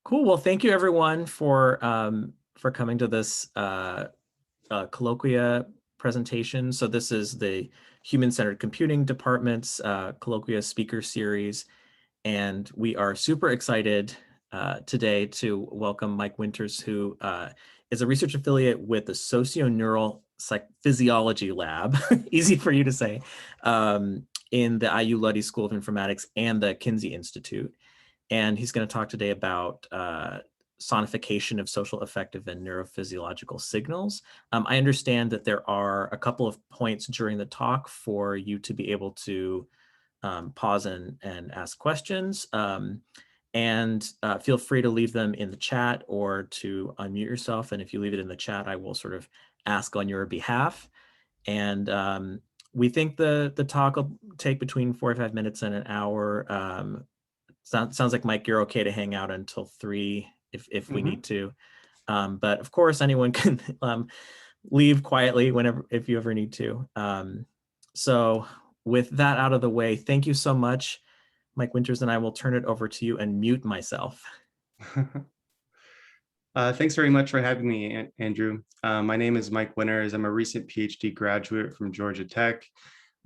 Cool. Well, thank you everyone for coming to this colloquia presentation. So this is the Human-Centered Computing Department's colloquia speaker series, and we are super excited today to welcome Mike Winters, who is a research affiliate with the Socio-Neural Physiology Lab, easy for you to say, in the IUPUI School of Informatics and the Kinsey Institute. And he's going to talk today about sonification of social, affective, and neurophysiological signals. I understand that there are a couple of points during the talk for you to be able to pause and ask questions. And feel free to leave them in the chat or to unmute yourself. And if you leave it in the chat, I will sort of ask on your behalf. And we think the talk will take between 45 minutes and an hour. Sounds like, Mike, you're okay to hang out until 3 if we need to. But of course, anyone can leave quietly if you ever need to. So with that out of the way, thank you so much, Mike Winters, and I will turn it over to you and mute myself. Thanks very much for having me, Andrew. My name is Mike Winters. I'm a recent PhD graduate from Georgia Tech.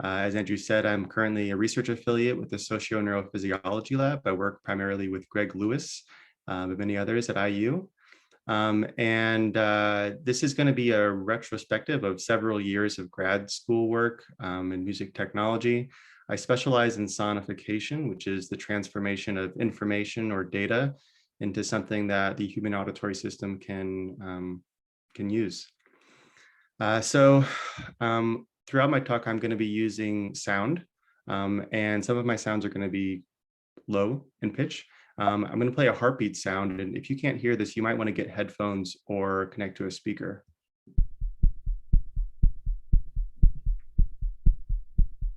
As Andrew said, I'm currently a research affiliate with the Socio-Neurophysiology Lab. I work primarily with Greg Lewis and many others at IU. This is going to be a retrospective of several years of grad school work in music technology. I specialize in sonification, which is the transformation of information or data into something that the human auditory system can use. Throughout my talk, I'm going to be using sound, and some of my sounds are going to be low in pitch. I'm going to play a heartbeat sound, and if you can't hear this, you might want to get headphones or connect to a speaker.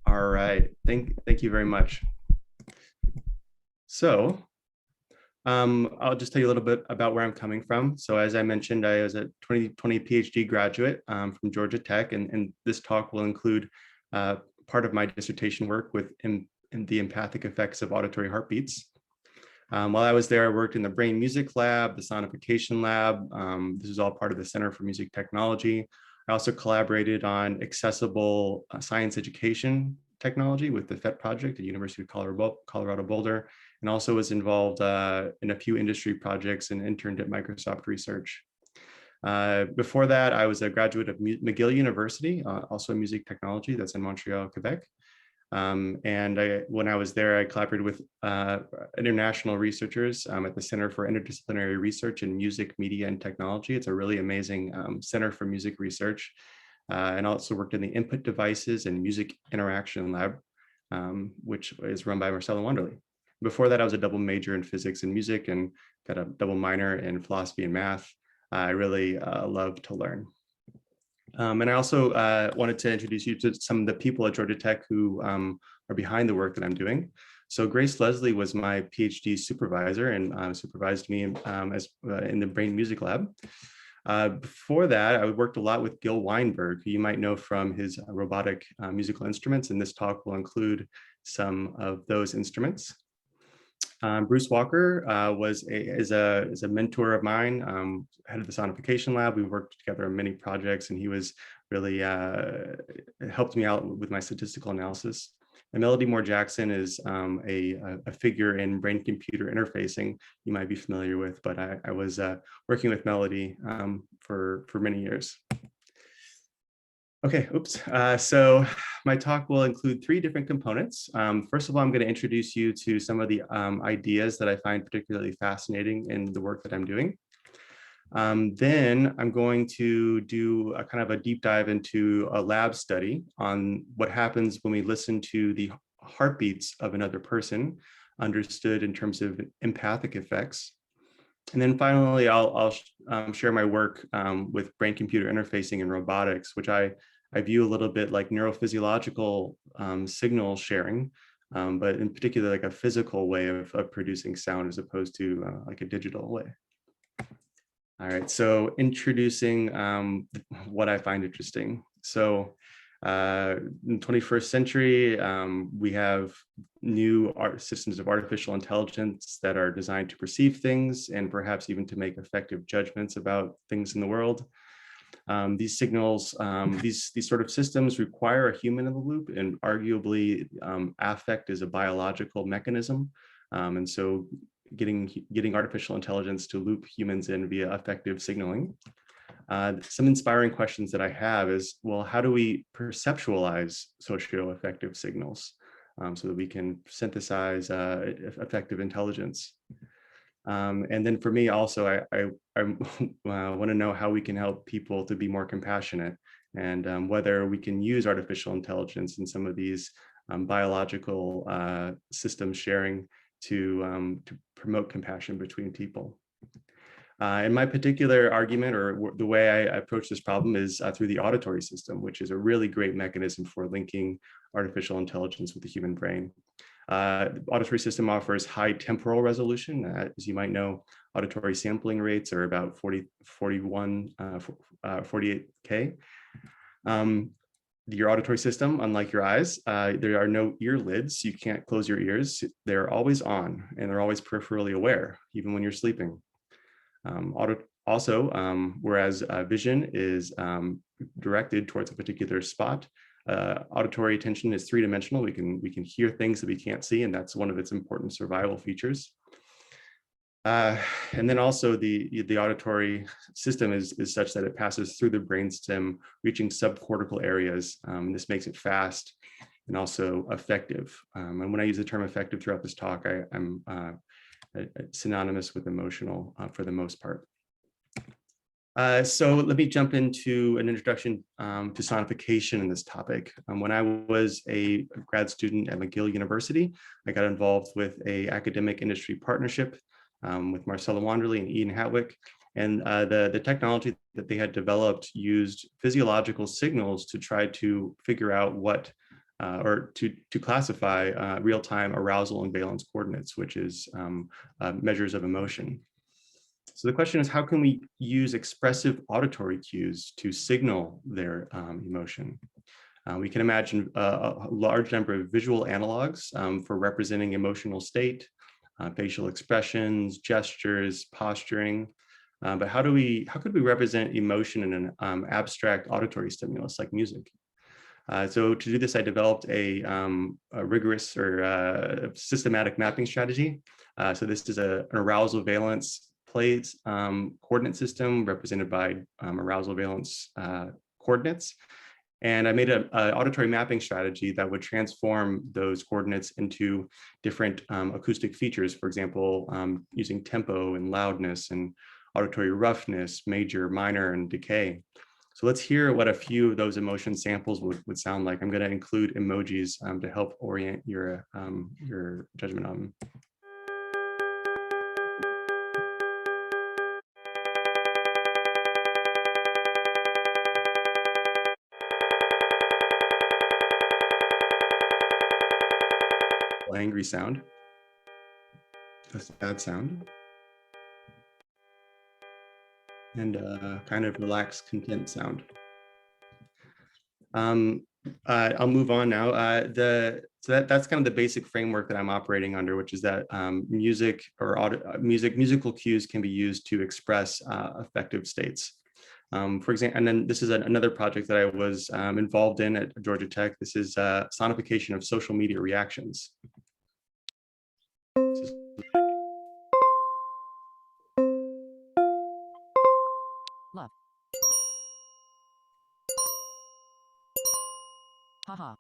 All right, thank you very much. So I'll just tell you a little bit about where I'm coming from. So as I mentioned, I was a 2020 PhD graduate from Georgia Tech, and this talk will include part of my dissertation work in the empathic effects of auditory heartbeats. While I was there, I worked in the Brain Music Lab, the Sonification Lab. This is all part of the Center for Music Technology. I also collaborated on accessible science education technology with the PhET project at the University of Colorado Boulder, and also was involved in a few industry projects and interned at Microsoft Research. Before that, I was a graduate of McGill University, also in music technology, that's in Montreal, Quebec. When I was there, I collaborated with international researchers at the Center for Interdisciplinary Research in Music, Media, and Technology. It's a really amazing center for music research. And also worked in the Input Devices and Music Interaction Lab, which is run by Marcelo Wanderley. Before that, I was a double major in physics and music and got a double minor in philosophy and math. I really love to learn. And I also wanted to introduce you to some of the people at Georgia Tech who are behind the work that I'm doing. So Grace Leslie was my PhD supervisor and supervised me in the Brain Music Lab. Before that, I worked a lot with Gil Weinberg, who you might know from his robotic musical instruments, and this talk will include some of those instruments. Bruce Walker is a mentor of mine, head of the Sonification Lab. We worked together on many projects, and he was really helped me out with my statistical analysis. And Melody Moore Jackson is a figure in brain-computer interfacing you might be familiar with, but I was working with Melody for many years. Okay, oops. So my talk will include 3 different components. First of all, I'm going to introduce you to some of the ideas that I find particularly fascinating in the work that I'm doing. Then I'm going to do a kind of a deep dive into a lab study on what happens when we listen to the heartbeats of another person, understood in terms of empathic effects. And then finally, I'll share my work with brain-computer interfacing and robotics, which I view a little bit like neurophysiological signal sharing, but in particular like a physical way of producing sound as opposed to like a digital way. All right, so introducing what I find interesting. So In the 21st century, we have new systems of artificial intelligence that are designed to perceive things and perhaps even to make effective judgments about things in the world. These signals, these sort of systems require a human in the loop, and arguably affect is a biological mechanism. And so getting artificial intelligence to loop humans in via affective signaling. Some inspiring questions that I have is, well, how do we perceptualize socio-affective signals so that we can synthesize affective intelligence? And then for me also, I want to know how we can help people to be more compassionate, and whether we can use artificial intelligence in some of these biological system sharing to promote compassion between people. And my particular argument, or the way I approach this problem, is through the auditory system, which is a really great mechanism for linking artificial intelligence with the human brain. The auditory system offers high temporal resolution. As you might know, auditory sampling rates are about 48K. Your auditory system, unlike your eyes, there are no ear lids. You can't close your ears. They're always on, and they're always peripherally aware, even when you're sleeping. Whereas vision is directed towards a particular spot, auditory attention is three-dimensional. We can hear things that we can't see, and that's one of its important survival features. And then also the auditory system is such that it passes through the brainstem, reaching subcortical areas. This makes it fast and also effective. And when I use the term effective throughout this talk, I'm synonymous with emotional for the most part. So let me jump into an introduction to sonification in this topic. When I was a grad student at McGill University, I got involved with an academic industry partnership with Marcella Wanderley and Ian Hatwick. And the technology that they had developed used physiological signals to try to figure out what or to classify real-time arousal and valence coordinates, which is measures of emotion. So the question is, how can we use expressive auditory cues to signal their emotion? We can imagine a large number of visual analogs for representing emotional state, facial expressions, gestures, posturing. But how could we represent emotion in an abstract auditory stimulus like music? So to do this, I developed a rigorous or systematic mapping strategy. So this is an arousal valence plates coordinate system represented by arousal valence coordinates. And I made an auditory mapping strategy that would transform those coordinates into different acoustic features, for example, using tempo and loudness and auditory roughness, major, minor, and decay. So let's hear what a few of those emotion samples would sound like. I'm going to include emojis to help orient your judgment on them. Angry sound. That's a bad sound. And kind of relaxed, content sound. I'll move on now. So that's kind of the basic framework that I'm operating under, which is that musical cues can be used to express affective states. For example, and then this is another project that I was involved in at Georgia Tech. This is sonification of social media reactions. Love. Haha.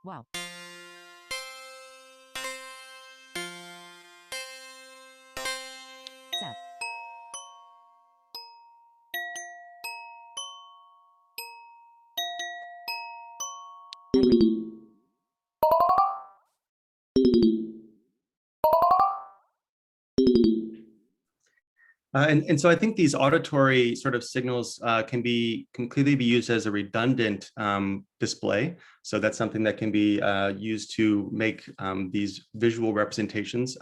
Wow. Sad. Angry. And so I think these auditory sort of signals can clearly be used as a redundant display. So that's something that can be used to make these visual representations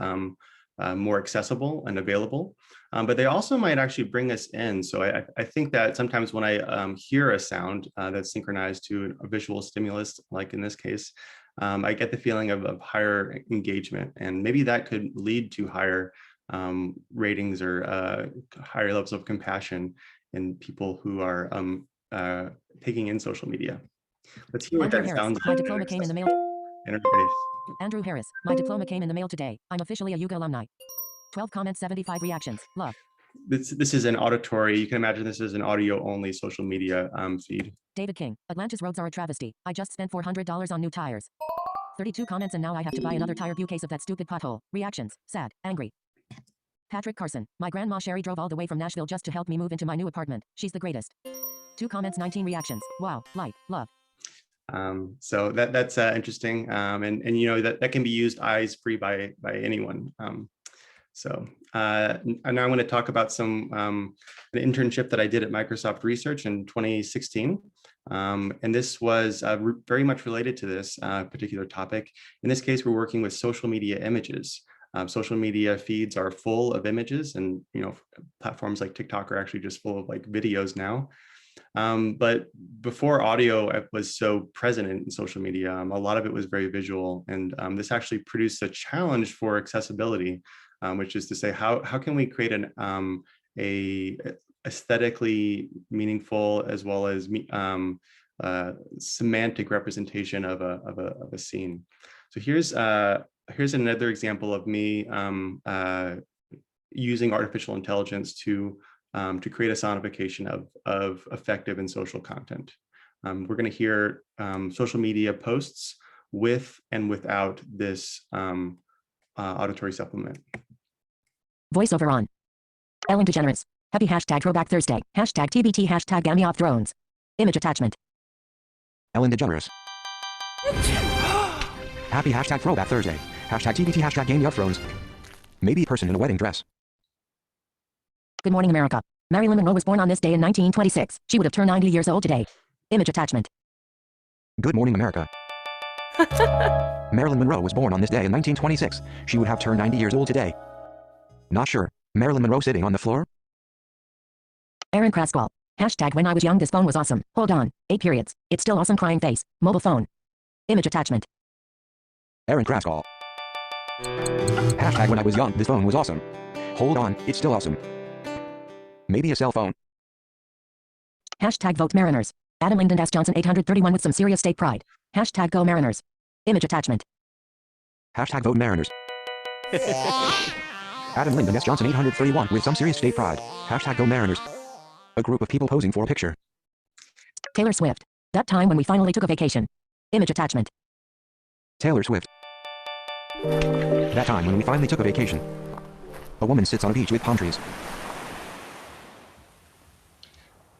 more accessible and available. But they also might actually bring us in. So I think that sometimes when I hear a sound that's synchronized to a visual stimulus, like in this case, I get the feeling of higher engagement, and maybe that could lead to higher ratings or higher levels of compassion in people who are taking in social media. Let's hear what Andrew that Harris, sounds my like. diploma came in the mail. Interface. Andrew Harris, my diploma came in the mail today. I'm officially a Yuga alumni. 12 comments, 75 reactions. Love. This is an auditory. You can imagine this is an audio only social media feed. David King, Atlanta's roads are a travesty. I just spent $400 on new tires. 32 comments and now I have to buy another tire case of that stupid pothole. Reactions, sad, angry. Patrick Carson, my grandma Sherry drove all the way from Nashville just to help me move into my new apartment. She's the greatest. 2 comments, 19 reactions. Wow, like, love. So that's interesting, and you know that can be used eyes free by anyone. And now I'm going to talk about an internship that I did at Microsoft Research in 2016. And this was very much related to this particular topic. In this case, we're working with social media images. Social media feeds are full of images, and you know, platforms like TikTok are actually just full of like videos now. But before audio was so present in social media, a lot of it was very visual, and this actually produced a challenge for accessibility, which is to say, how can we create a aesthetically meaningful as well as semantic representation of a scene. So here's another example of me using artificial intelligence to create a sonification of affective and social content. We're going to hear social media posts with and without this auditory supplement. Voiceover on. Ellen DeGeneres. Happy hashtag Throwback Thursday. Hashtag TBT. Hashtag Gammy of Thrones. Image attachment. Ellen DeGeneres. Happy hashtag Throwback Thursday. Hashtag TBT. Hashtag Game of Thrones. Maybe a person in a wedding dress. Good morning, America. Marilyn Monroe was born on this day in 1926. She would have turned 90 years old today. Image attachment. Good morning, America. Marilyn Monroe was born on this day in 1926. She would have turned 90 years old today. Not sure. Marilyn Monroe sitting on the floor? Aaron Crasquall. Hashtag when I was young this phone was awesome. Hold on. 8 periods. It's still awesome crying face. Mobile phone. Image attachment. Aaron Crasquall. Hashtag when I was young this phone was awesome. Hold on, it's still awesome. Maybe a cell phone. Hashtag vote Mariners. Adam Lyndon S. Johnson 831 with some serious state pride. Hashtag go Mariners. Image attachment. Hashtag vote Mariners. Adam Lyndon S. Johnson 831 with some serious state pride. Hashtag go Mariners. A group of people posing for a picture. Taylor Swift. That time when we finally took a vacation. Image attachment. Taylor Swift. That time when we finally took a vacation. A woman sits on a beach with palm trees.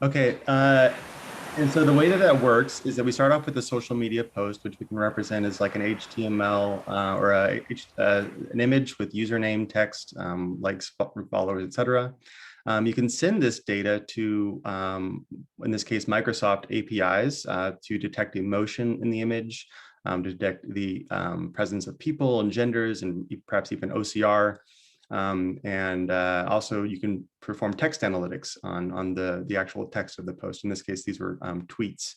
Okay, and so the way that works is that we start off with a social media post, which we can represent as like an HTML or an image with username, text, likes, followers, etc. You can send this data to, in this case, Microsoft APIs to detect emotion in the image, to detect the presence of people and genders, and perhaps even OCR. Also you can perform text analytics on the actual text of the post. In this case, these were tweets.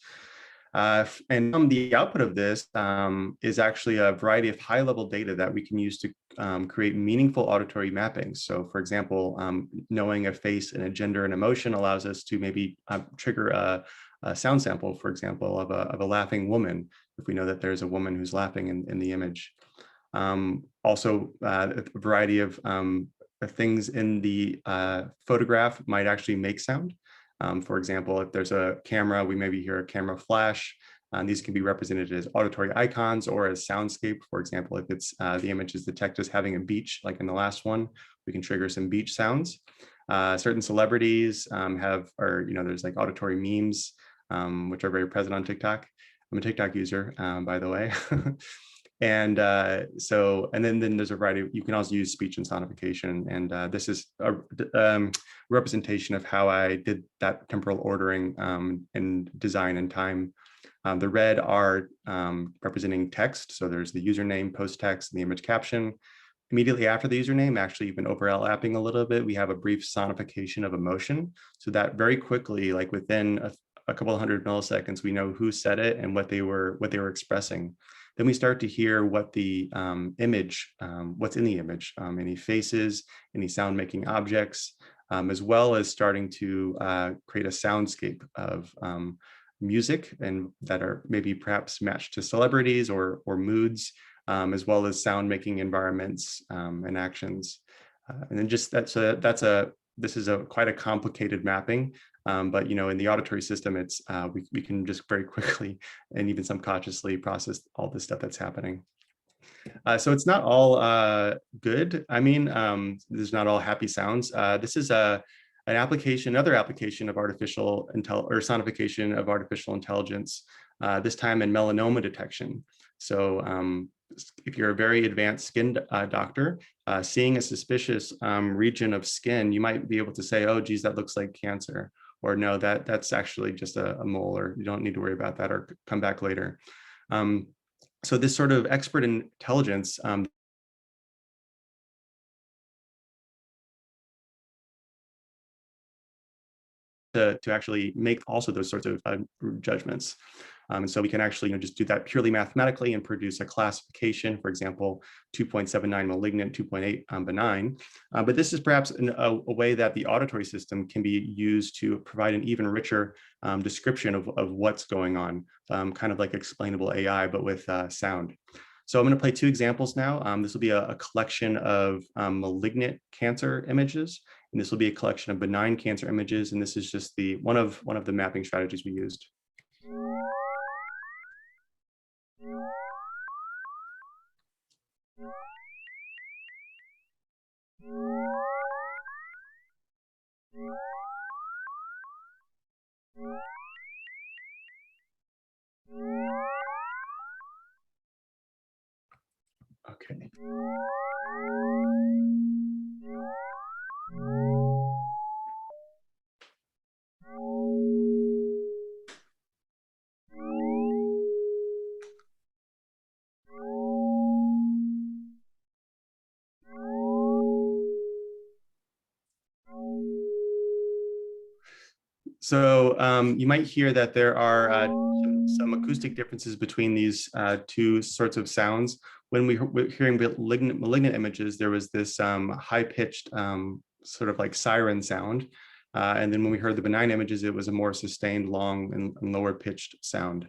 And from the output of this is actually a variety of high-level data that we can use to create meaningful auditory mappings. So for example, knowing a face and a gender and emotion allows us to maybe trigger a sound sample, for example, of a laughing woman, if we know that there's a woman who's laughing in the image. Also, a variety of things in the photograph might actually make sound. For example, if there's a camera, we maybe hear a camera flash. These can be represented as auditory icons or as soundscape. For example, if it's the image is detected as having a beach, like in the last one, we can trigger some beach sounds. Certain celebrities there's like auditory memes, which are very present on TikTok. I'm a TikTok user, by the way. And then there's a variety of, you can also use speech and sonification. And this is a representation of how I did that temporal ordering in design and time. The red are representing text. So there's the username, post text, and the image caption. Immediately after the username, actually even overlapping a little bit, we have a brief sonification of emotion. So that very quickly, like within a couple of hundred milliseconds, we know who said it and what they were expressing. Then we start to hear what the image, what's in the image, any faces, any sound making objects, as well as starting to create a soundscape of music and that are maybe perhaps matched to celebrities or moods, as well as sound making environments and actions. And then just that, so this is quite a complicated mapping, but in the auditory system, it's we can just very quickly and even subconsciously process all the stuff that's happening. So it's not all good. I mean, there's not all happy sounds. This is another application of sonification of artificial intelligence, this time in melanoma detection. So if you're a very advanced skin doctor, seeing a suspicious region of skin, you might be able to say, oh, geez, that looks like cancer. Or no, that's actually just a mole, or you don't need to worry about that, or come back later. So this sort of expert intelligence to actually make also those sorts of judgments. And so we can actually just do that purely mathematically and produce a classification, for example, 2.79 malignant, 2.8 benign. But this is perhaps a way that the auditory system can be used to provide an even richer description of what's going on, kind of like explainable AI, but with sound. So I'm going to play two examples now. This will be a collection of malignant cancer images, and this will be a collection of benign cancer images. And this is just one of the mapping strategies we used. Okay. So you might hear that there are some acoustic differences between these two sorts of sounds. When we were hearing malignant images, there was this high-pitched sort of like siren sound. And then when we heard the benign images, it was a more sustained, long and lower-pitched sound.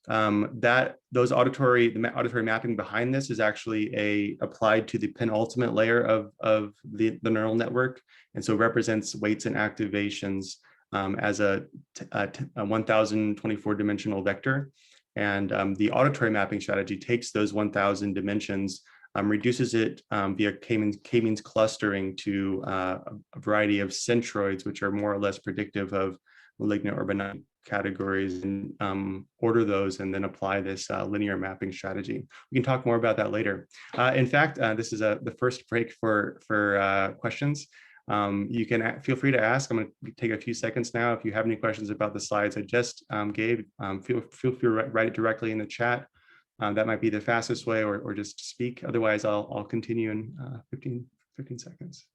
The auditory mapping behind this is actually applied to the penultimate layer of the neural network, and so represents weights and activations as a 1024 dimensional vector. And the auditory mapping strategy takes those 1000 dimensions, reduces it via k-means clustering to a variety of centroids, which are more or less predictive of malignant or benign categories, and order those and then apply this linear mapping strategy. We can talk more about that later. In fact, this is the first break for questions. You can feel free to ask. I'm going to take a few seconds now. If you have any questions about the slides I just gave, feel free to write it directly in the chat. That might be the fastest way, or just speak. Otherwise, I'll continue in 15 seconds.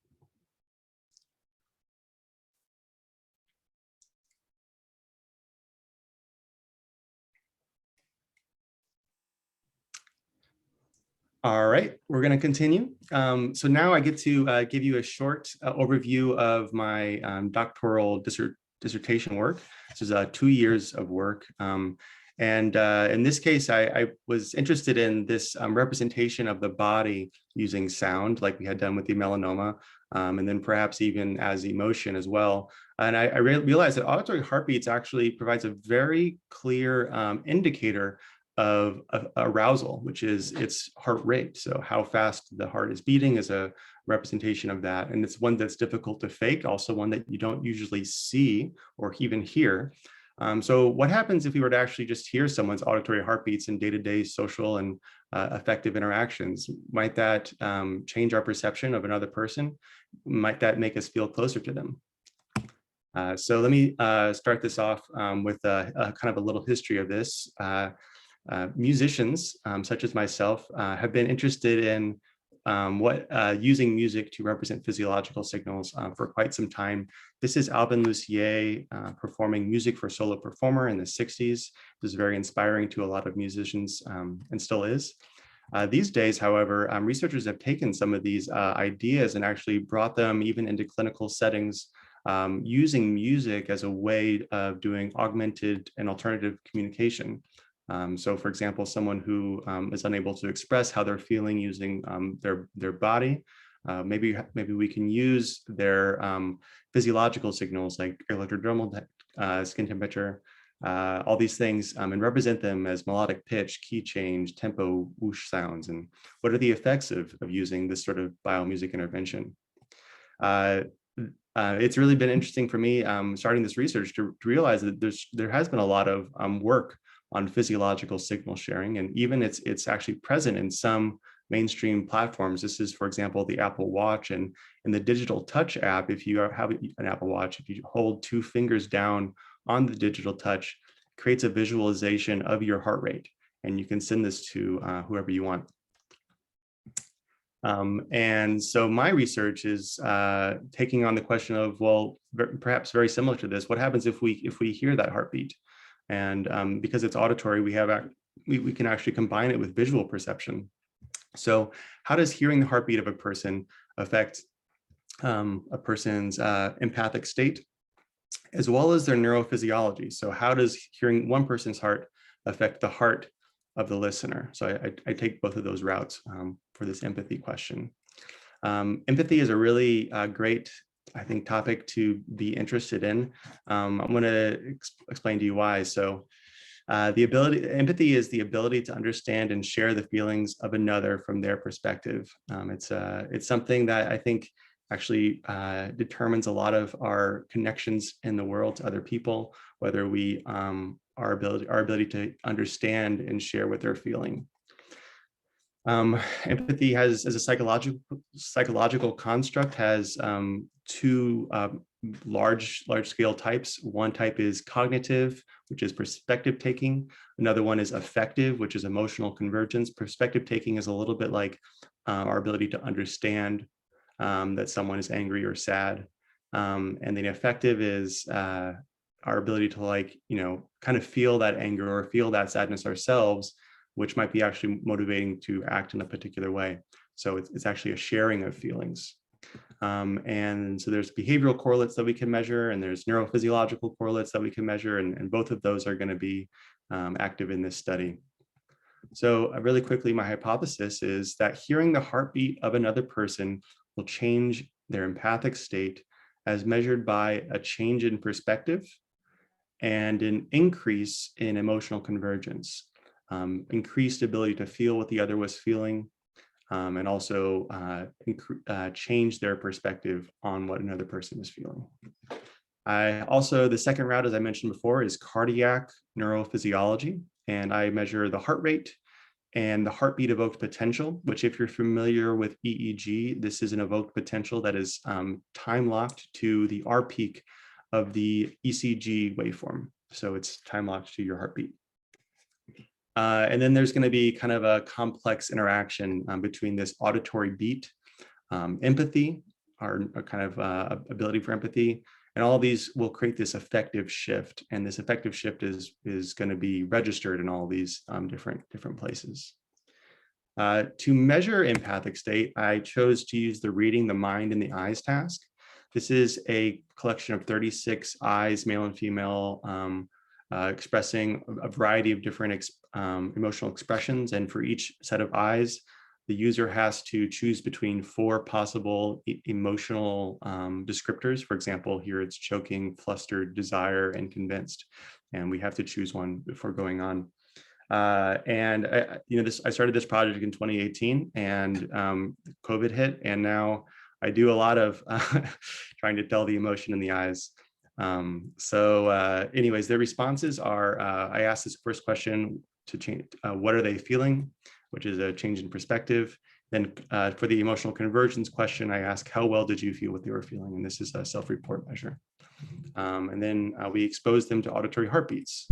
All right, we're going to continue. So now I get to give you a short overview of my doctoral dissertation work. This is 2 years of work. And in this case, I was interested in this representation of the body using sound, like we had done with the melanoma, and then perhaps even as emotion as well. And I realized that auditory heartbeats actually provides a very clear indicator of arousal, which is its heart rate. So how fast the heart is beating is a representation of that. And it's one that's difficult to fake, also one that you don't usually see or even hear. So what happens if we were to actually just hear someone's auditory heartbeats in day-to-day social and affective interactions? Might that change our perception of another person? Might that make us feel closer to them? So let me start this off with a kind of a little history of this. Musicians, such as myself, have been interested in using music to represent physiological signals for quite some time. This is Alvin Lucier performing music for solo performer in the 60s. It was very inspiring to a lot of musicians and still is. These days, however, researchers have taken some of these ideas and actually brought them even into clinical settings, using music as a way of doing augmented and alternative communication. So for example, someone who is unable to express how they're feeling using their body, maybe we can use their physiological signals like electrodermal skin temperature, all these things, and represent them as melodic pitch, key change, tempo, whoosh sounds, and what are the effects of using this sort of biomusic intervention. It's really been interesting for me starting this research to realize that there has been a lot of work on physiological signal sharing, and even it's actually present in some mainstream platforms. This is, for example, the Apple Watch, and in the digital touch app, if you have an Apple Watch, if you hold 2 fingers down on the digital touch, it creates a visualization of your heart rate, and you can send this to whoever you want. And so my research is taking on the question of, well, perhaps very similar to this, what happens if we hear that heartbeat? And because it's auditory, we can actually combine it with visual perception. So how does hearing the heartbeat of a person affect a person's empathic state, as well as their neurophysiology? So how does hearing one person's heart affect the heart of the listener? So I take both of those routes for this empathy question. Empathy is a really great, I think, topic to be interested in. I'm going to explain to you why. So empathy is the ability to understand and share the feelings of another from their perspective. It's something that I think actually determines a lot of our connections in the world to other people, whether we our ability to understand and share what they're feeling. Empathy as a psychological construct has 2 large scale types. One type is cognitive, which is perspective taking. Another one is affective, which is emotional convergence. Perspective taking is a little bit like our ability to understand that someone is angry or sad. And then affective is our ability to kind of feel that anger or feel that sadness ourselves, which might be actually motivating to act in a particular way. So it's actually a sharing of feelings. And so there's behavioral correlates that we can measure, and there's neurophysiological correlates that we can measure, and both of those are going to be active in this study. So really quickly, my hypothesis is that hearing the heartbeat of another person will change their empathic state as measured by a change in perspective and an increase in emotional convergence, increased ability to feel what the other was feeling, and also change their perspective on what another person is feeling. The second route, as I mentioned before, is cardiac neurophysiology, and I measure the heart rate and the heartbeat evoked potential, which, if you're familiar with EEG, this is an evoked potential that is time locked to the R peak of the ECG waveform. So it's time locked to your heartbeat. And then there's going to be kind of a complex interaction between this auditory beat, empathy, our kind of ability for empathy, and all of these will create this affective shift. And this affective shift is going to be registered in all these different places. To measure empathic state, I chose to use the reading the mind and the eyes task. This is a collection of 36 eyes, male and female, expressing a variety of different emotional expressions. And for each set of eyes, the user has to choose between 4 possible emotional descriptors. For example, here it's choking, flustered, desire, and convinced. And we have to choose one before going on. I started this project in 2018, and COVID hit, and now I do a lot of trying to tell the emotion in the eyes. Anyways, the responses are, I asked this first question to change, what are they feeling, which is a change in perspective. Then for the emotional convergence question, I ask, how well did you feel what they were feeling? And this is a self-report measure. And then we expose them to auditory heartbeats.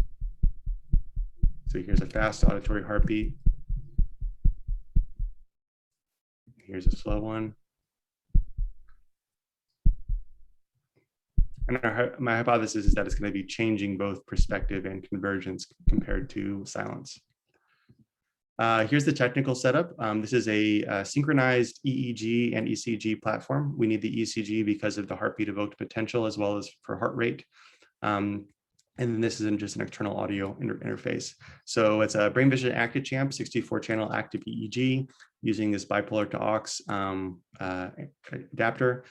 So here's a fast auditory heartbeat. Here's a slow one. And my hypothesis is that it's going to be changing both perspective and convergence compared to silence. Here's the technical setup. This is a synchronized EEG and ECG platform. We need the ECG because of the heartbeat evoked potential as well as for heart rate. And then this is just an external audio interface. So it's a Brain Vision Active Champ 64-channel active EEG using this bipolar to aux adapter,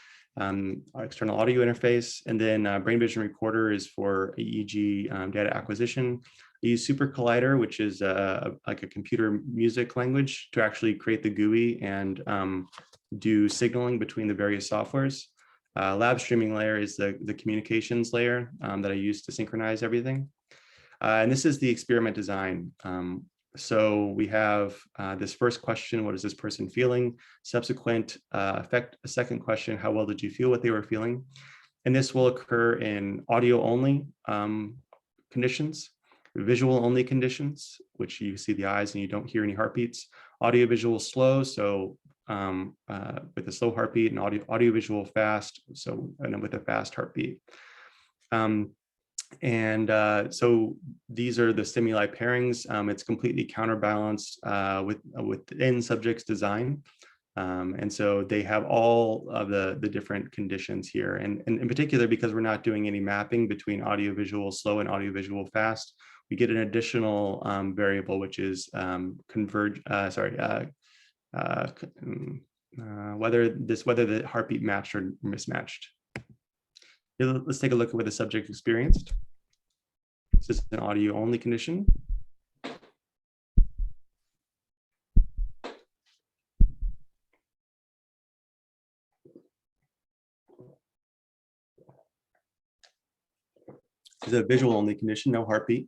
external audio interface, and then Brain Vision Recorder is for EEG data acquisition. I use Super Collider, which is like a computer music language, to actually create the GUI and do signaling between the various softwares. Lab streaming layer is the communications layer that I use to synchronize everything. And this is the experiment design. So we have this first question, what is this person feeling? Subsequent a second question, how well did you feel what they were feeling? And this will occur in audio only conditions, visual only conditions, which you see the eyes and you don't hear any heartbeats, audio visual slow, so with a slow heartbeat, and audio visual fast, so and with a fast heartbeat. So these are the stimuli pairings. It's completely counterbalanced within subject's design. And so they have all of the different conditions here. And in particular, because we're not doing any mapping between audiovisual slow and audiovisual fast, we get an additional variable, which is whether the heartbeat matched or mismatched. Here, let's take a look at what the subject experienced. This is an audio only condition. This is a visual only condition, no heartbeat.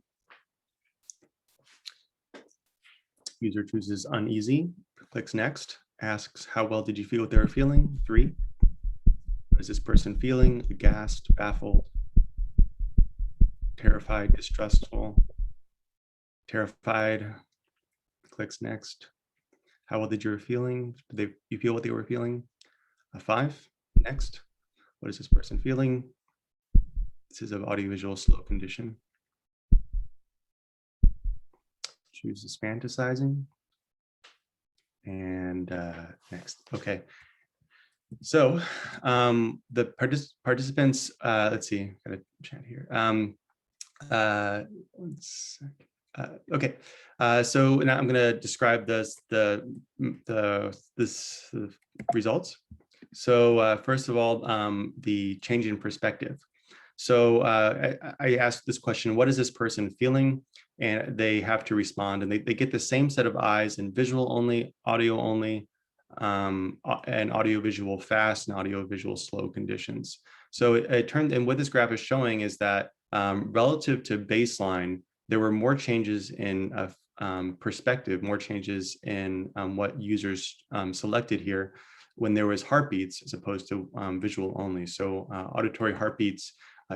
User chooses uneasy, clicks next, asks how well did you feel what they were feeling? 3. What is this person feeling? Aghast, baffled, terrified, distrustful, terrified, clicks next. How well did you feeling? Did you feel what they were feeling? 5, next. What is this person feeling? This is an audiovisual slow condition. Choose this fantasizing. And next, okay. So the participants, let's see, got a chat here. One sec. Okay, so now I'm going to describe the results. So first of all, the change in perspective. So I asked this question, what is this person feeling? And they have to respond, and they get the same set of eyes in visual only, audio only, and audio visual fast and audio visual slow conditions. So it turned, and what this graph is showing is that relative to baseline, there were more changes in perspective, more changes in what users selected here when there was heartbeats as opposed to visual only. So auditory heartbeats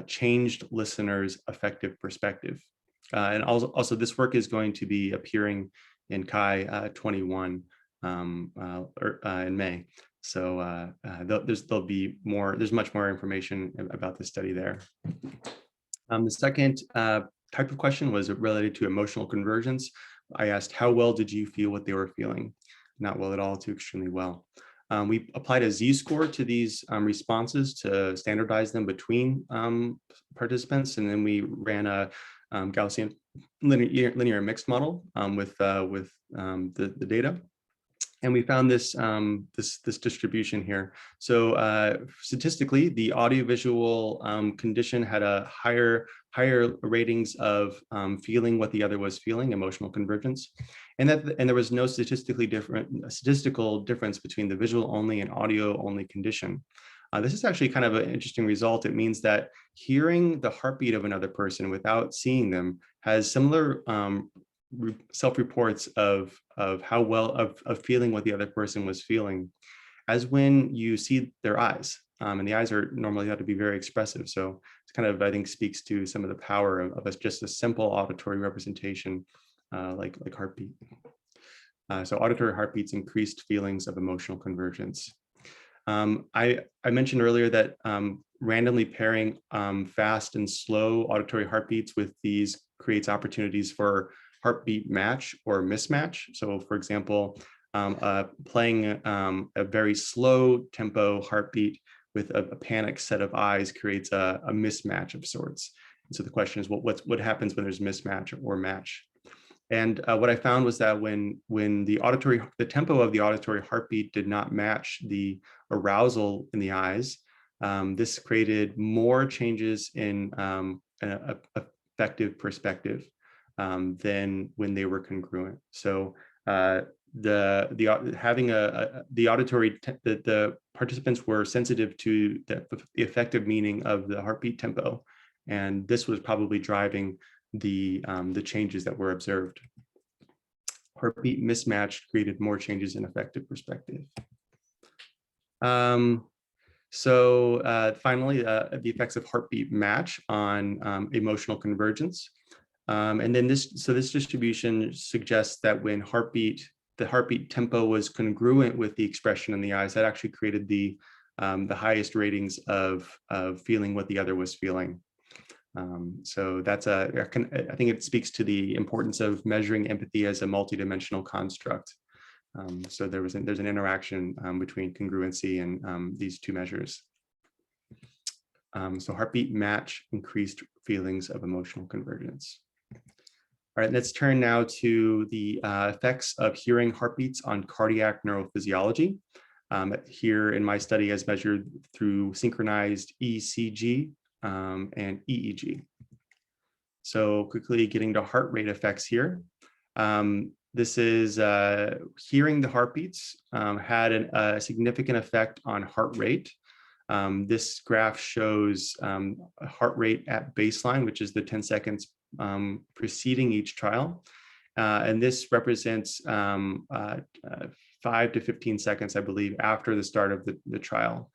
changed listeners' affective perspective. And also this work is going to be appearing in CHI 21 in May. So there's much more information about this study there. The second type of question was related to emotional convergence. I asked, how well did you feel what they were feeling? Not well at all to extremely well. We applied a Z-score to these responses to standardize them between participants, and then we ran a Gaussian linear mixed model with the data. And we found this this distribution here. So statistically, the audiovisual condition had a higher ratings of feeling what the other was feeling, emotional convergence, and there was no statistical difference between the visual only and audio only condition. This is actually kind of an interesting result. It means that hearing the heartbeat of another person without seeing them has similar self-reports of how well of feeling what the other person was feeling as when you see their eyes, and the eyes are normally thought to be very expressive. So it's kind of, I think, speaks to some of the power of just a simple auditory representation like heartbeat. So auditory heartbeats increased feelings of emotional convergence. I mentioned earlier that randomly pairing fast and slow auditory heartbeats with these creates opportunities for heartbeat match or mismatch. So for example, playing a very slow tempo heartbeat with a panicked set of eyes creates a mismatch of sorts. And so the question is, what happens when there's mismatch or match? And what I found was that when the tempo of the auditory heartbeat did not match the arousal in the eyes, this created more changes in an affective perspective than when they were congruent. So the participants were sensitive to the affective meaning of the heartbeat tempo, and this was probably driving the changes that were observed. Heartbeat mismatch created more changes in affective perspective. Finally, the effects of heartbeat match on emotional convergence. And then this distribution suggests that when the heartbeat tempo was congruent with the expression in the eyes, that actually created the highest ratings of feeling what the other was feeling. So that's I think it speaks to the importance of measuring empathy as a multidimensional construct. So there's an interaction between congruency and these two measures. So heartbeat match increased feelings of emotional convergence. All right, let's turn now to the effects of hearing heartbeats on cardiac neurophysiology. Here in my study as measured through synchronized ECG and EEG. So quickly getting to heart rate effects here. This is hearing the heartbeats had a significant effect on heart rate. This graph shows heart rate at baseline, which is the 10 seconds preceding each trial. And this represents 5 to 15 seconds, I believe, after the start of the trial.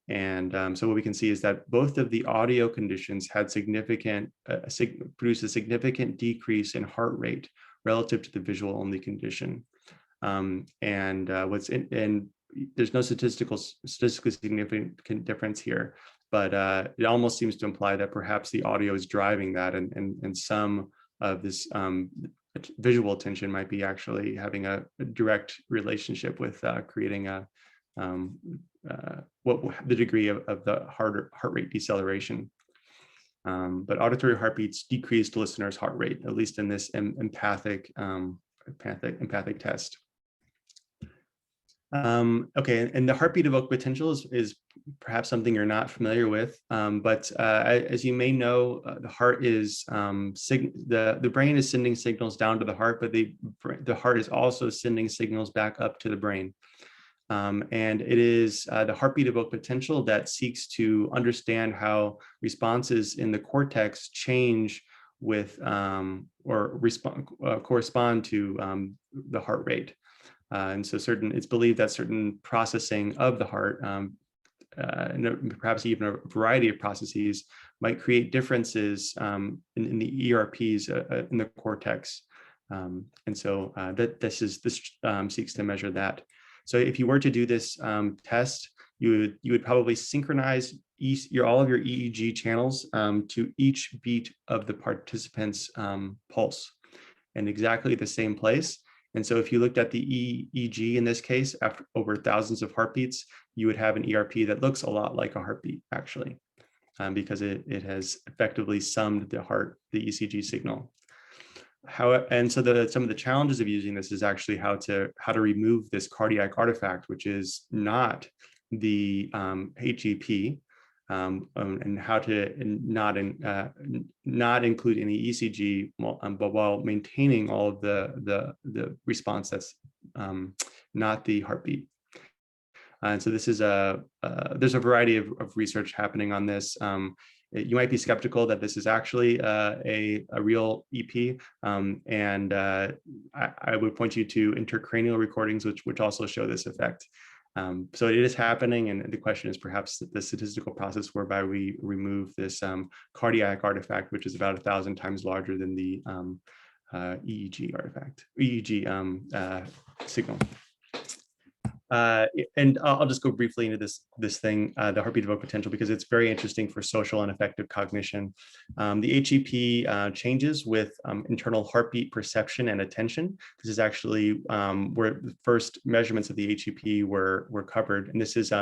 And so what we can see is that both of the audio conditions had produced a significant decrease in heart rate relative to the visual only condition. And there's no statistically significant difference here, but it almost seems to imply that perhaps the audio is driving that, and some of this visual attention might be actually having a direct relationship with creating the degree of the heart rate deceleration. But auditory heartbeats decreased listeners' heart rate, at least in this empathic test. Okay, and the heartbeat evoked potential is perhaps something you're not familiar with, but as you may know, the heart is the brain is sending signals down to the heart, but the heart is also sending signals back up to the brain. And it is the heartbeat evoked potential that seeks to understand how responses in the cortex change with correspond to the heart rate. And so it's believed that certain processing of the heart, and perhaps even a variety of processes, might create differences in the ERPs in the cortex. And so this seeks to measure that. So if you were to do this test, you would probably synchronize all of your EEG channels to each beat of the participant's pulse in exactly the same place. And so if you looked at the EEG in this case, after over thousands of heartbeats, you would have an ERP that looks a lot like a heartbeat, actually, because it has effectively summed the ECG signal. And so some of the challenges of using this is actually how to remove this cardiac artifact, which is not the HEP, and how to not include any ECG, but while maintaining all of the response that's not the heartbeat. And so this is there's a variety of research happening on this. You might be skeptical that this is actually a real EP, and I would point you to intracranial recordings, which also show this effect. So it is happening, and the question is perhaps the statistical process whereby we remove this cardiac artifact, which is about 1,000 times larger than the EEG artifact, EEG signal. And I'll just go briefly into this thing, the heartbeat evoked potential, because it's very interesting for social and affective cognition. The HEP changes with internal heartbeat perception and attention. This is actually where the first measurements of the HEP were covered. And this is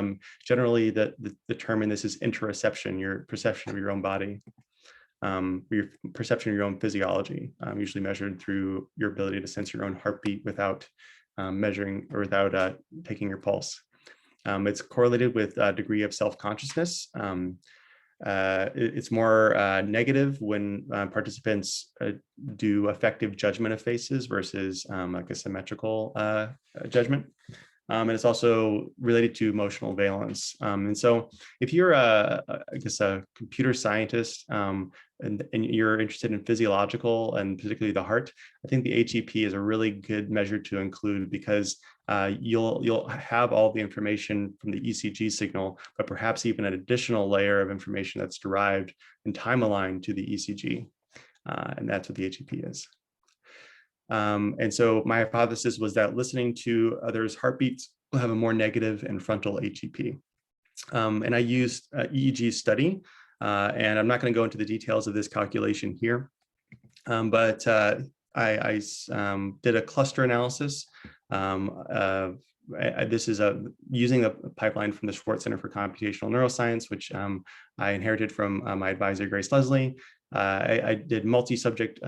generally the term in this is interoception, your perception of your own body. Your perception of your own physiology, usually measured through your ability to sense your own heartbeat without measuring or without taking your pulse. It's correlated with a degree of self-consciousness. It's more negative when participants do affective judgment of faces versus like a symmetrical judgment. And it's also related to emotional valence. And so if you're I guess a computer scientist and you're interested in physiological and particularly the heart, I think the HEP is a really good measure to include, because you'll have all the information from the ECG signal, but perhaps even an additional layer of information that's derived and time aligned to the ECG. And that's what the HEP is. And so my hypothesis was that listening to others' heartbeats will have a more negative and frontal HEP. And I used EEG study, and I'm not going to go into the details of this calculation here, but I did a cluster analysis. This is using a pipeline from the Schwartz Center for Computational Neuroscience, which I inherited from my advisor, Grace Leslie. I did multi-subject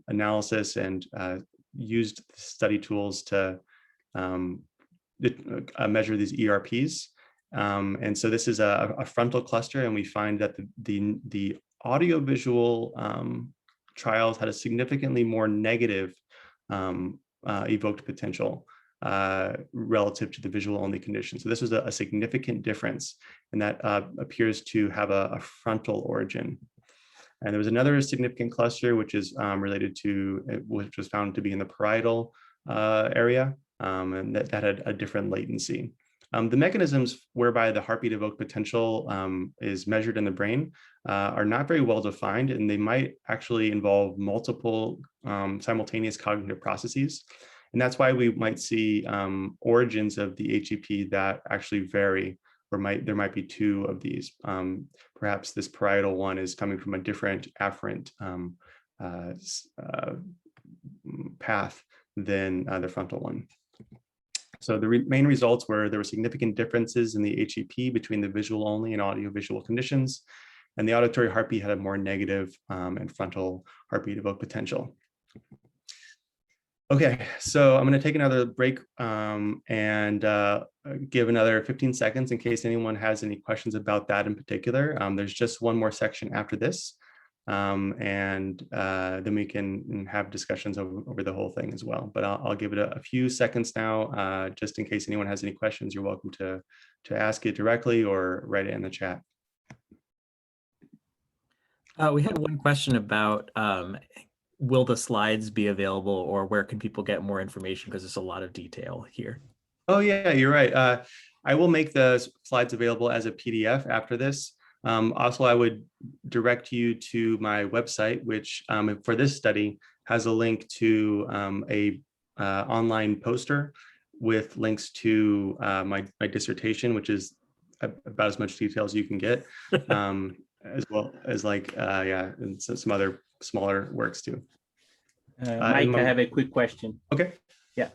analysis and used study tools to measure these ERPs. And so this is a frontal cluster, and we find that the audiovisual trials had a significantly more negative evoked potential relative to the visual-only condition. So this was a significant difference, and that appears to have a frontal origin. And there was another significant cluster, which is related to, which was found to be in the parietal area, and that had a different latency. The mechanisms whereby the heartbeat evoked potential is measured in the brain are not very well defined, and they might actually involve multiple simultaneous cognitive processes. And that's why we might see origins of the HEP that actually vary, or there might be two of these. Perhaps this parietal one is coming from a different afferent path than the frontal one. So the main results were there were significant differences in the HEP between the visual only and audiovisual conditions, and the auditory heartbeat had a more negative and frontal heartbeat evoked potential. Okay, so I'm going to take another break and give another 15 seconds in case anyone has any questions about that in particular. There's just one more section after this, and then we can have discussions over the whole thing as well. But I'll give it a few seconds now, just in case anyone has any questions. You're welcome to ask it directly or write it in the chat. We had one question about will the slides be available, or where can people get more information, because there's a lot of detail here. Oh yeah, you're right. I will make the slides available as a PDF after this. Also, I would direct you to my website, which for this study has a link to a online poster with links to my dissertation, which is about as much detail as you can get, as well as and some other smaller works too. Mike, I have a quick question. Okay. Yeah.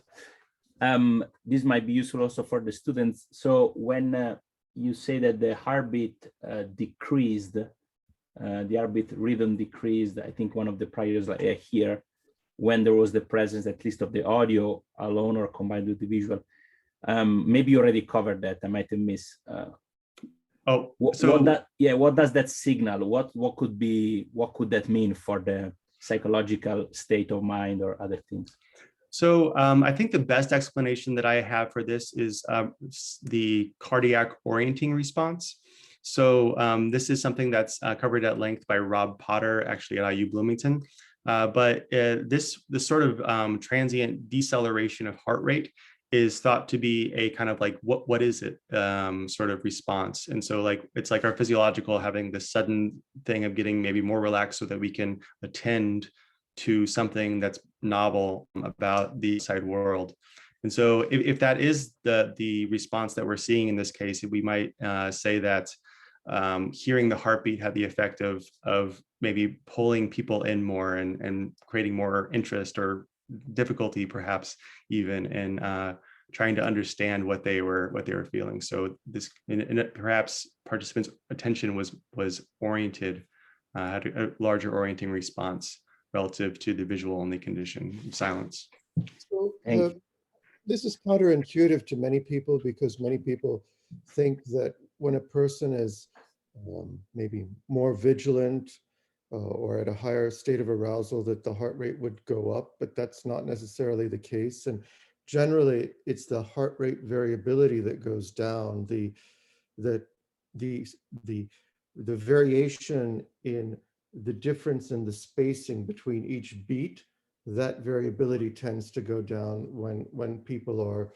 This might be useful also for the students. So when you say that the heartbeat decreased, the heartbeat rhythm decreased, I think one of the priors here, when there was the presence at least of the audio alone or combined with the visual. Maybe you already covered that. I might have missed. What does that signal? What could that mean for the psychological state of mind or other things? So I think the best explanation that I have for this is the cardiac orienting response. So this is something that's covered at length by Rob Potter, actually at IU Bloomington. But this sort of transient deceleration of heart rate is thought to be a kind of like, what is it sort of response. And so it's like our physiological having this sudden thing of getting maybe more relaxed so that we can attend to something that's novel about the outside world. And so if that is the response that we're seeing in this case, we might say that hearing the heartbeat had the effect of maybe pulling people in more and creating more interest or difficulty, perhaps even in trying to understand what they were feeling. So this, perhaps participants' attention was oriented, had a larger orienting response relative to the visual only condition of silence. So this is counterintuitive to many people, because many people think that when a person is maybe more vigilant or at a higher state of arousal, that the heart rate would go up, but that's not necessarily the case. And generally, it's the heart rate variability that goes down. The variation in the difference in the spacing between each beat, that variability tends to go down when people are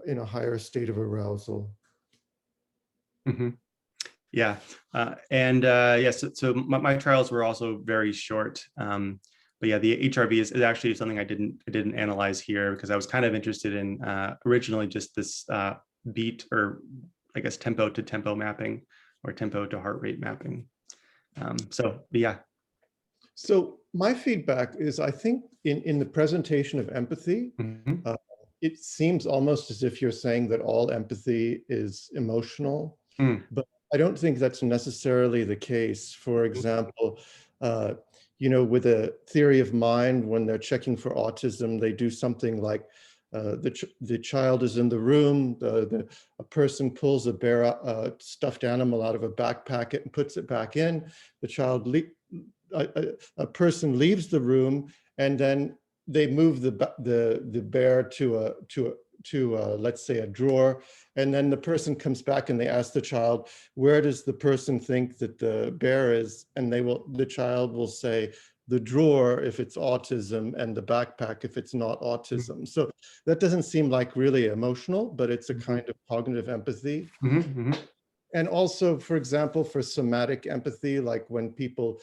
in a higher state of arousal. Mm-hmm. Yeah, yes. So my trials were also very short. But yeah, the HRV is actually something I didn't analyze here, because I was kind of interested in originally just this beat, or I guess tempo to tempo mapping, or tempo to heart rate mapping. But yeah. So my feedback is, I think in the presentation of empathy, Mm-hmm. it seems almost as if you're saying that all empathy is emotional, but I don't think that's necessarily the case. For example, with a theory of mind, when they're checking for autism, they do something like the child is in the room, a person pulls a stuffed animal out of a backpack and puts it back in. The child, a person leaves the room, and then they move the bear to let's say a drawer, and then the person comes back and they ask the child, where does the person think that the bear is? And the child will say the drawer if it's autism, and the backpack if it's not autism. So that doesn't seem like really emotional, but it's a kind of cognitive empathy. Mm-hmm. And also, for example, for somatic empathy, like when people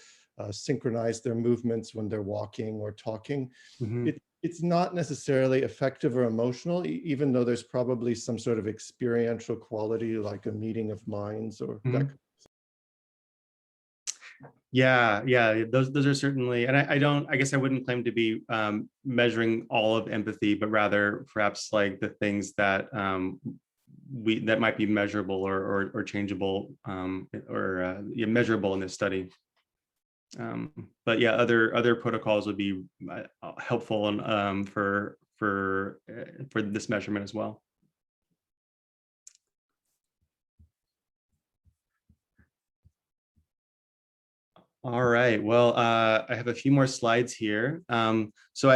synchronize their movements when they're walking or talking, Mm-hmm. It's not necessarily affective or emotional, even though there's probably some sort of experiential quality, like a meeting of minds or that. Yeah, those are certainly, and I guess I wouldn't claim to be measuring all of empathy, but rather perhaps like the things that that might be measurable or changeable, or measurable in this study. But yeah, other protocols would be helpful for this measurement as well. All right. Well, I have a few more slides here. So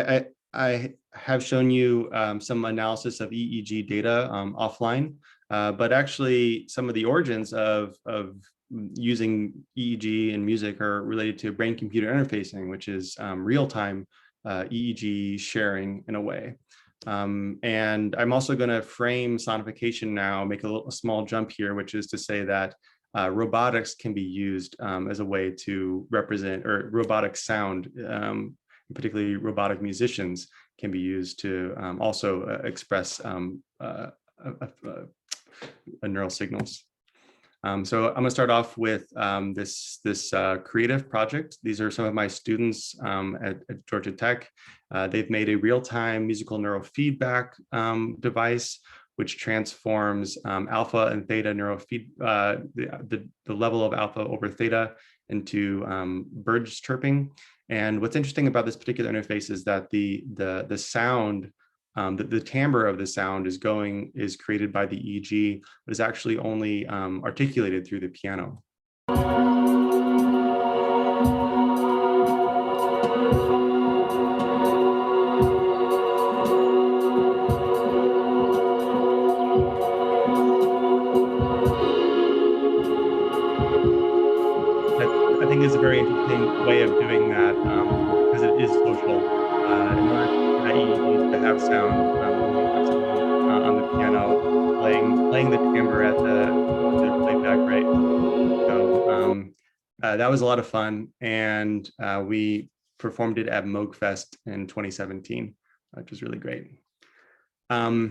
I have shown you some analysis of EEG data offline, but actually some of the origins of using EEG in music are related to brain-computer interfacing, which is real-time EEG sharing in a way. And I'm also going to frame sonification now, make a small jump here, which is to say that robotics can be used as a way to represent, or robotic sound, particularly robotic musicians, can be used to also express neural signals. So I'm going to start off with this creative project. These are some of my students at Georgia Tech. They've made a real-time musical neurofeedback device, which transforms alpha and theta the level of alpha over theta into birds chirping. And what's interesting about this particular interface is that the sound, the timbre of the sound is created by the EEG, but is actually only articulated through the piano. I think it's a very interesting way of doing that, because it is social. In order for that EEG to have sound, you have someone on the piano playing the timbre at the playback rate. So that was a lot of fun, and we performed it at Moogfest in 2017, which was really great. I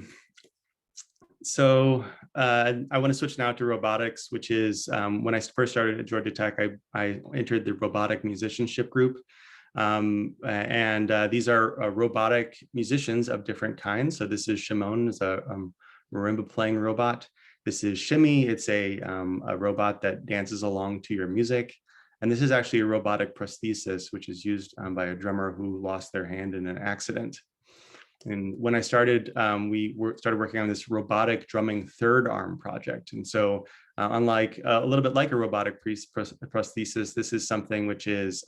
want to switch now to robotics, which is when I first started at Georgia Tech, I entered the robotic musicianship group. These are robotic musicians of different kinds. So this is Shimon, is a marimba playing robot. This is Shimmy, it's a robot that dances along to your music. And this is actually a robotic prosthesis, which is used by a drummer who lost their hand in an accident. And when I started, started working on this robotic drumming third arm project. And so unlike a little bit like a robotic prosthesis, this is something which is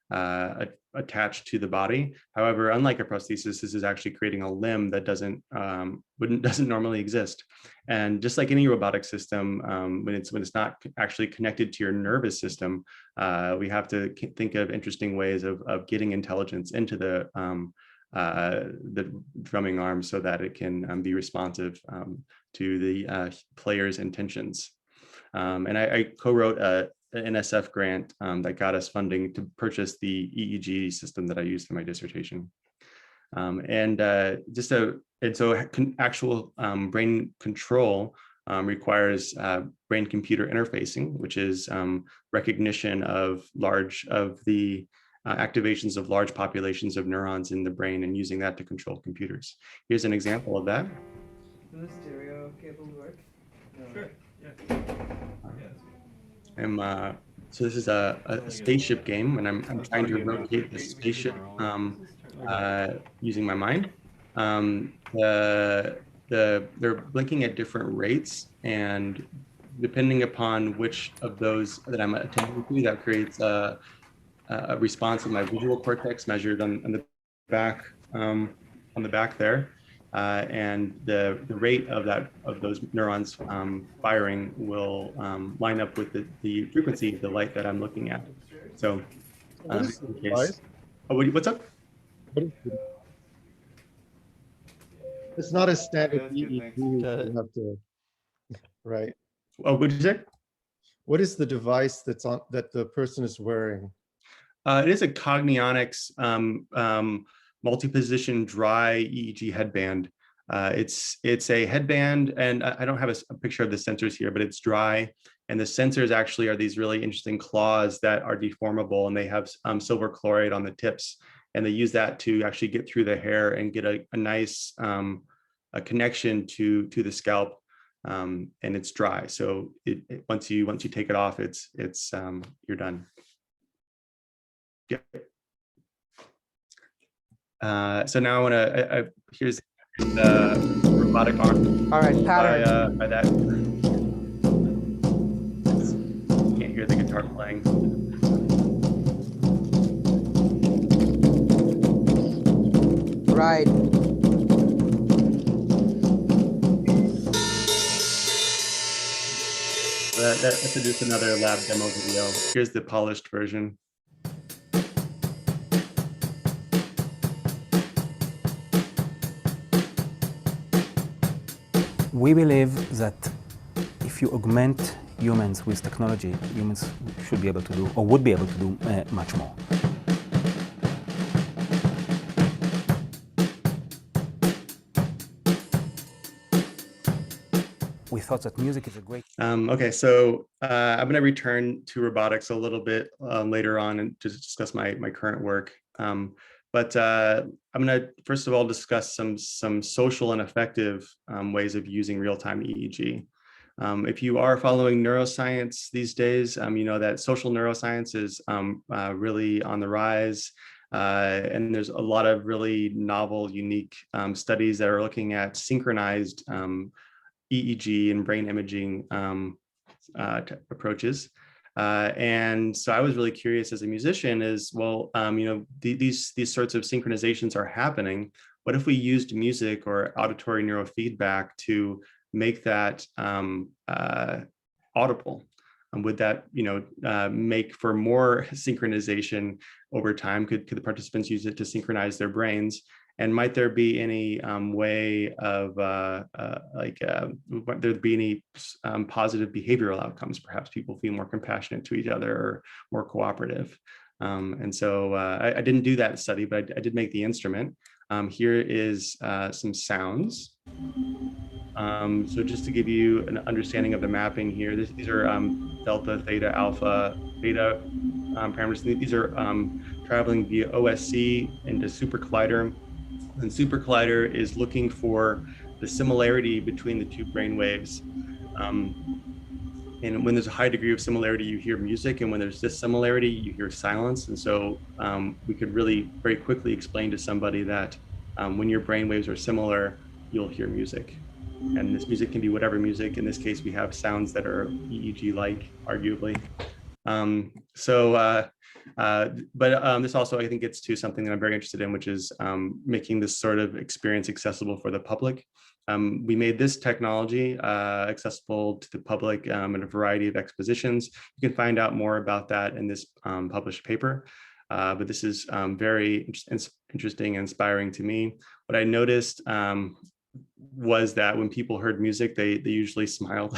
attached to the body. However, unlike a prosthesis, this is actually creating a limb that doesn't normally exist. And just like any robotic system, when it's not actually connected to your nervous system, we have to think of interesting ways of getting intelligence into the drumming arm so that it can be responsive to the player's intentions. And I co-wrote an NSF grant that got us funding to purchase the EEG system that I used in my dissertation. Actual brain control requires brain-computer interfacing, which is recognition of the activations of large populations of neurons in the brain and using that to control computers. Here's an example of that. Do the stereo cables work? No. Sure. Yeah. So this is a spaceship game, and I'm trying to rotate the spaceship using my mind. They're blinking at different rates, and depending upon which of those that I'm attending to, that creates a response of my visual cortex measured on the back there, and the rate of those neurons firing will line up with the frequency of the light that I'm looking at. So, what's up? It's not a standard EEG. You have to, right? Oh, what did you say? What is the device that the person is wearing? It is a Cognionics multi-position dry EEG headband. It's a headband, and I don't have a picture of the sensors here, but it's dry. And the sensors actually are these really interesting claws that are deformable, and they have silver chloride on the tips. And they use that to actually get through the hair and get a nice a connection to the scalp. And it's dry. So once you take it off, it's you're done. Yeah. So now I want to, here's the robotic arm. All right, pattern. By that. You can't hear the guitar playing. Right. That's just another lab demo video. Here's the polished version. We believe that if you augment humans with technology, humans should be able to do, or would be able to do much more. We thought that music is a great... Okay, so I'm going to return to robotics a little bit later on and to discuss my current work. But I'm going to first of all discuss some social and affective ways of using real-time EEG. If you are following neuroscience these days, you know that social neuroscience is really on the rise. And there's a lot of really novel, unique studies that are looking at synchronized EEG and brain imaging approaches. And so I was really curious as a musician is, well, you know, these sorts of synchronizations are happening. What if we used music or auditory neurofeedback to make that audible? And would that, you know, make for more synchronization over time? Could the participants use it to synchronize their brains? And might there be any way of would there be any positive behavioral outcomes? Perhaps people feel more compassionate to each other or more cooperative. And so I didn't do that study, but I did make the instrument. Here is some sounds. So just to give you an understanding of the mapping here, these are delta, theta, alpha, beta parameters. These are traveling via OSC into Super Collider. And Super Collider is looking for the similarity between the two brain waves. And when there's a high degree of similarity, you hear music. And when there's dissimilarity, you hear silence. And so we could really very quickly explain to somebody that when your brain waves are similar, you'll hear music. And this music can be whatever music. In this case, we have sounds that are EEG-like, arguably. But this also, I think, gets to something that I'm very interested in, which is making this sort of experience accessible for the public. We made this technology accessible to the public in a variety of expositions. You can find out more about that in this published paper. But this is very interesting and inspiring to me. What I noticed was that when people heard music, they usually smiled,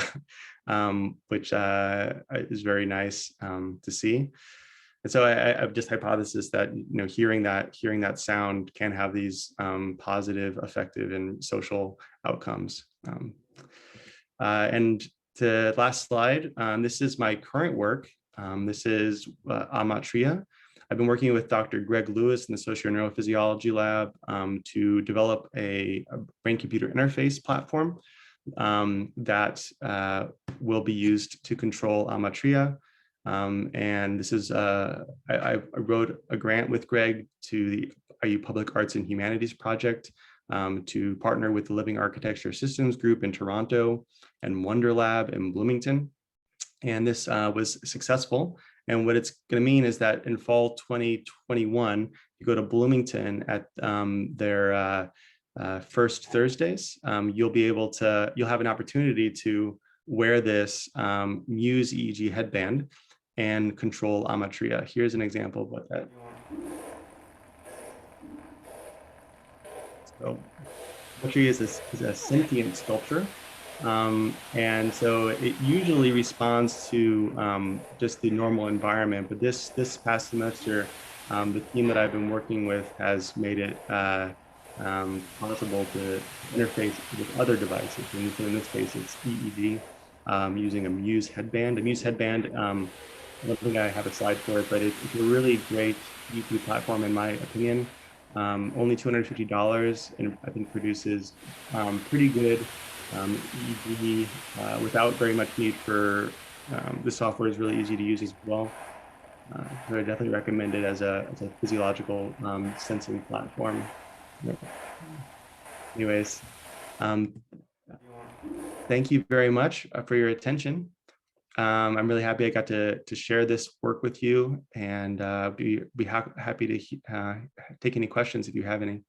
which is very nice to see. And so I've just hypothesized that hearing that sound can have these positive, affective, and social outcomes. And the last slide, this is my current work. This is amatria. I've been working with Dr. Greg Lewis in the Socio-Neurophysiology Lab to develop a brain-computer interface platform that will be used to control amatria. And this is, I wrote a grant with Greg to the IU Public Arts and Humanities Project to partner with the Living Architecture Systems Group in Toronto and Wonder Lab in Bloomington. And this was successful. And what it's going to mean is that in fall 2021, you go to Bloomington at their first Thursdays, you'll have an opportunity to wear this Muse EEG headband and control amatria. Here's an example of what that. So amatria is a sentient sculpture. And so it usually responds to just the normal environment, but this past semester, the team that I've been working with has made it possible to interface with other devices. And so in this case, it's EEG using a Muse headband. A Muse headband, I don't think I have a slide for it, but it's a really great YouTube platform in my opinion. Only $250, and I think produces pretty good EEG without very much need for, the software is really easy to use as well. So I definitely recommend it as a physiological sensing platform. Anyways, thank you very much for your attention. I'm really happy I got to share this work with you, and be happy to take any questions if you have any.